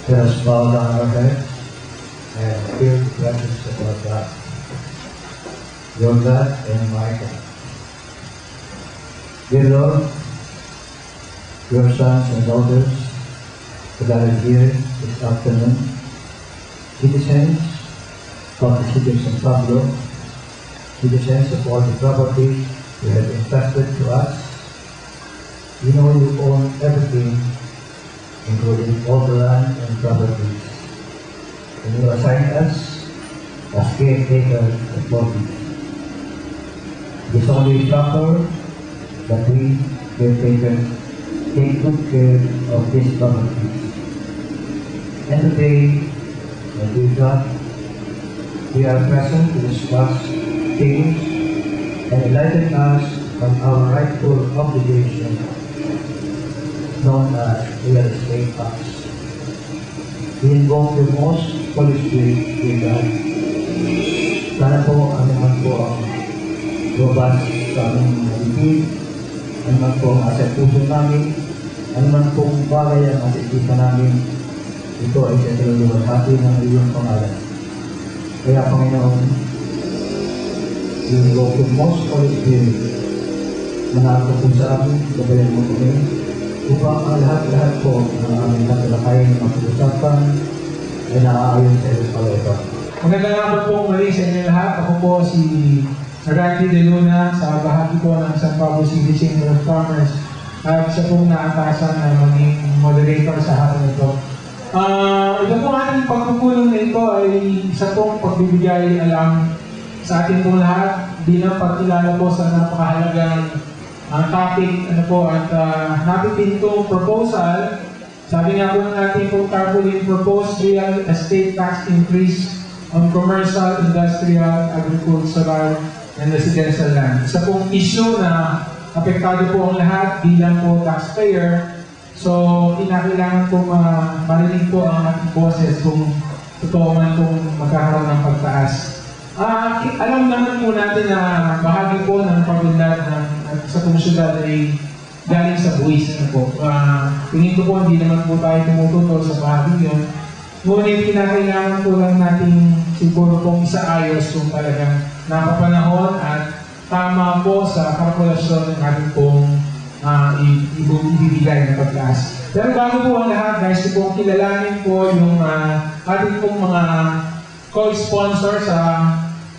Let us bow down our heads and feel the presence of our God, your God and my God. Dear Lord, your sons and daughters that are here this afternoon, citizens of the city of San Pablo, citizens of all the property you have entrusted to us. You know you own everything, including all the land and properties. And you assign us as caretakers of all these. It is only proper that we, caretakers, take good care of these properties. And today, my dear God, we are present to discuss things and enlighten us on our rightful obligation known as real estate tax. We invoke the most Holy Spirit, dear God. Sana po ano man po ang robust sa aming malipid, ano man po ang asat puso namin, ano man pong bagay ang asitipan namin, ito ay sa kaluluwalhati ng iyong pangalan. Kaya Panginoon, we invoke the most Holy Spirit na nakakapag po sa amin, gabayan mo kami, upang ang lahat-lahat po ng aming natalakayin ng pag-usapan ay naaayon sa iyong pag-usapan. Magandang hapon po muli sa inyo lahat. Ako po si Randy De Luna sa bahagi po ng San Pablo City Chamber of Commerce at isa pong naatasan na maging moderator sa hapon ito. Ito po ating pagpupulong na ito ay isa pong pagbibigay alam sa ating pong lahat bilang pagkilala po sa napakahalagang topic at napitin itong proposal. Sabi nga po ng ating pong tarpaulin, proposed real estate tax increase on commercial, industrial, agricultural, and residential land. Isa pong issue na apektado po ang lahat bilang po taxpayer. So, kinakailangan po marinig po ang ating boses kung totoo man kung magkakaroon ng pagtaas. Alam naman po natin na bahagi po ng pag-unlad sa pong syudad ay galing sa buwis na po. Tingin ko po hindi naman po tayo tumututol sa bahagi yun. Ngunit kinakailangan po lang natin siguro pong isaayos kung talagang napapanahon at tama po sa kalkulasyon ng ating pong ibibigay na pagtaas. Pero bago po ang lahat, guys, po kilalanin po yung ating pong mga co-sponsor sa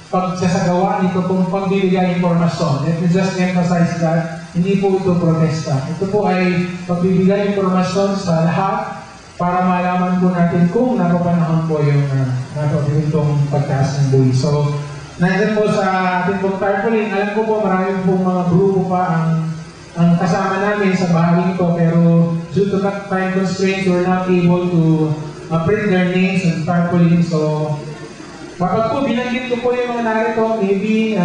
pagsasagawa nito pong pagbibigay informasyon. Let me just emphasize that hindi po ito protesta. Ito po ay pagbibigay informasyon sa lahat para malaman po natin kung napapanahon po yung itong pagtaas ng buwi. So, nandiyan po sa ating pong tarpaulin, alam ko po maraming pong mga grupo pa ang kasama namin sa bahagi ito, pero due to time constraints, we're not able to print their names and tarpaulin. So, kapag po binanggit ko po yung mga narito, maybe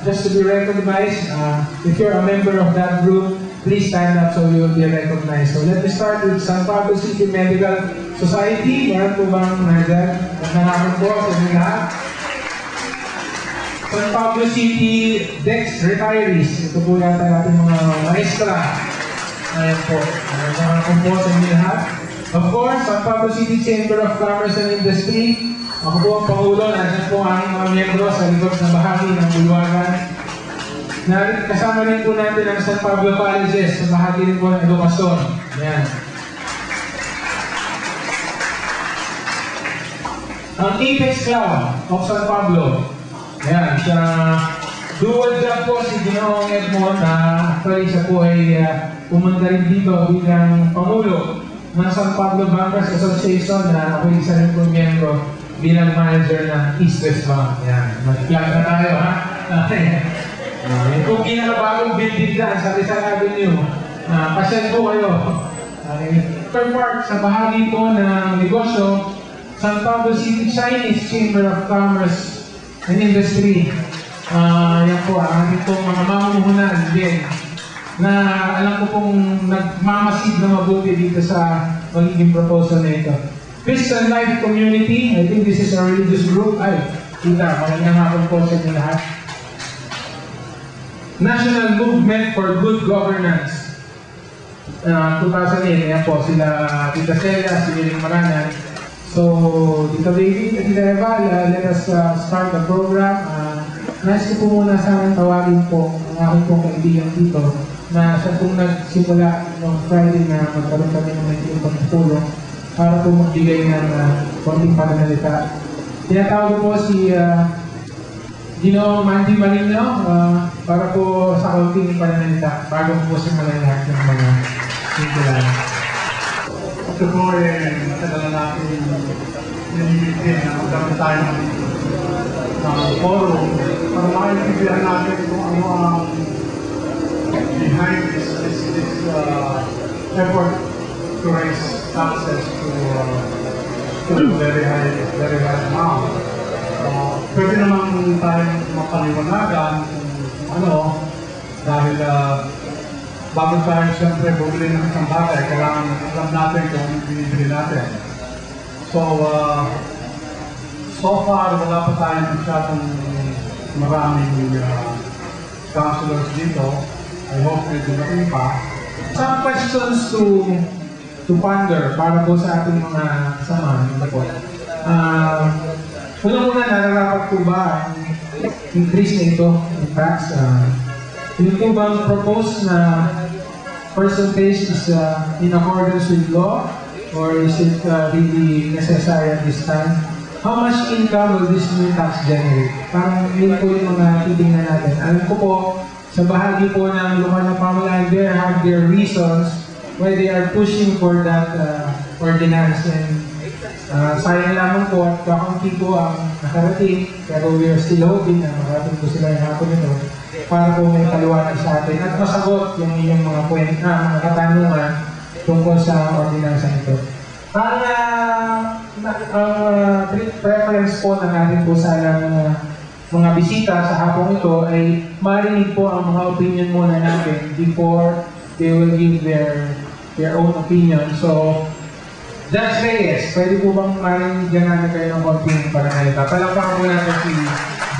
just to be recognized, if you're a member of that group, please stand up so you will be recognized. So let me start with San Pablo City Medical Society. Meron po bang nandyan? Nanakot po sa inyo lahat. San Pablo City Dex Retirees. Ito po yata natin mga maestra. Ayan po. Nanakot po sa inyo lahat. Of course, San Pablo City Chamber of Commerce and Industry. Ako po ang Pangulo, nandiyan po ang aming mga miyembro sa likod na bahagi ng Bulwagan. Kasama rin po natin ang San Pablo Colleges sa bahagi rin po ng edukasyon. Ayan. Ang Apex Club of San Pablo. Ayan, siya dual job po si Ginoong Edmond na actually siya po ay pumunta rin dito bilang Pangulo ng San Pablo Bankers Association na ako isa rin po miyembro bilang manager ng East West Bank. Yan. Mag-plug na tayo, ha? Kung ginagabagong building dyan sa Rizal Avenue, pasyal po kayo. Third part, sa bahagi po ng negosyo, San Pablo City Chinese Chamber of Commerce and Industry. Yan po, ang ating pong mga mamumuhunan din na alam ko pong nagmamasid na mabuti dito sa magiging proposal na ito. Christian Life Community, I think this is a religious group. Ay, kita, magandang hapon po sa inyo lahat. National Movement for Good Governance. 2008, yan po, sila Tita Celia, si Liling Maranan. So, Tito David at Tita Eva, let us start the program. Nais ko po muna sanang tawagin po ang aking pong kaibigan dito na siya pong nagsimula noong Friday na magkaroon kami ng may pagtutulong para po magbigay ng konting pananalita. Tinatawag ko po si Ginoong Mandy Marino para po sa konting pananalita bago po simulan lahat ng mga sintulan. Ito po matagal na natin nililitin na magkaroon tayo ng forum para makikibigyan natin kung ano ang behind this effort to raise taxes to very high amount. Pwede naman tayong mapaliwanagan kung ano, dahil bago tayo siyempre bumili ng isang bagay, kailangan alam natin kung ano binibili natin. So far, wala pa tayong masyadong maraming counselors dito. I hope may dumating pa. Some questions to ponder para po sa ating mga kasama. Unang-una, nararapat po ba ang increase na ito ng tax? Yung po bang propose na percentage is in accordance with law or is it really necessary at this time? How much income will this new tax generate? Parang yun po yung mga titingnan natin. Alam ko po, sa bahagi po ng lokal na pamahalaan, they have their reasons why they are pushing for that ordinance. And sayang lamang po at kakunti po ang nakarating, pero we are still hoping na makarating po sila yung hapon ito para po may paliwanag sa atin at masagot yung inyong mga mga katanungan tungkol sa ordinansa ito. Ang preference po na natin po sa mga bisita sa hapong ito ay marinig po ang mga opinion muna natin before they will give their own opinion. So, Judge Reyes, pwede po bang marinigyan natin kayo ng konting pananalita? Palakpakan po natin si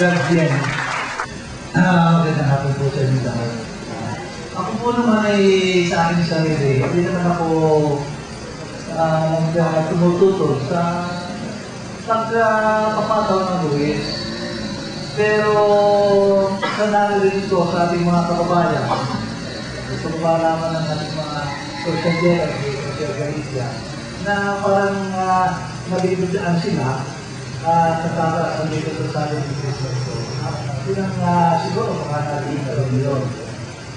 Judge Bien. Magandang hapon po sa inyo lahat. Ako po naman ay sa akin sarili, hindi naman ako tumututol sa pagpapataw ng buwis. Pero sa narinig ko sa ating mga kababayan, gusto ko malaman ng ating mga social Galicia na parang nabibigyan sila sa tataas ng dito sa ating business ko. Yun ang siguro baka natin na yun.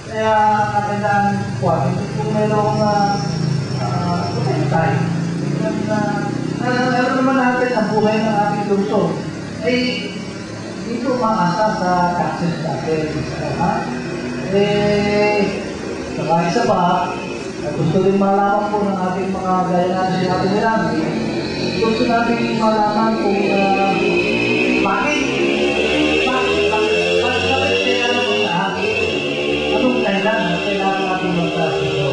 Kaya kakailangan po, kung mayroong time, alam naman natin ang buhay ng ating lungsod ay dito maasa sa taxes natin. Saka isa pa, gusto rin malaman po ng ating mga gaya natin si Ate Mirami, gusto natin malaman kung bakit anong kailangan natin magtaas ito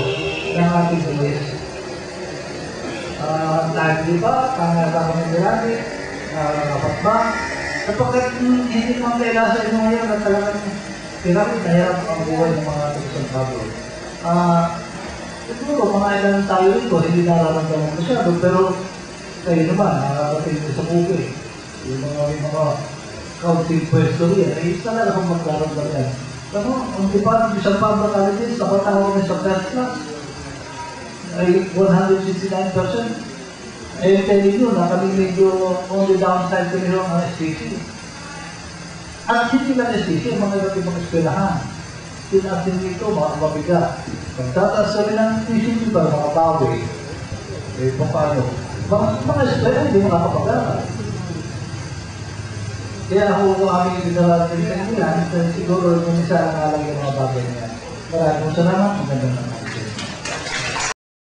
ng ating buwis. Dahil di ba, kaya ni Mirami, dapat ba? Kapag hindi naman kailangan sa inyo ngayon na talagang Mirami, nahirap ang buhay ng mga Tugsang Pablo. Siguro, mga ilang tayo rito, hindi nararamdaman masyado, pero kayo naman, nakarating sa buhay. Yung mga counting pwesto riyan, ay sana lang akong magkaramdam yan. Pero, ang department ng San Pablo Colleges, sa patawag na sa first class, ay 169%. Ayun telling nyo na kami medyo only downside ko nila ang STC. At hindi lang STC, mga iba't ibang eskwelahan. Tinasin nito, mga mabigat. Pagtataas kami ng TCC ba, mga bawi. Eh, paano? Mga eskwela, hindi makakapag-aral. Kaya ako aming dinalatin sa nila, siguro yung isa ang alam yung mga bagay niya. Maraming salamat, magandang naman.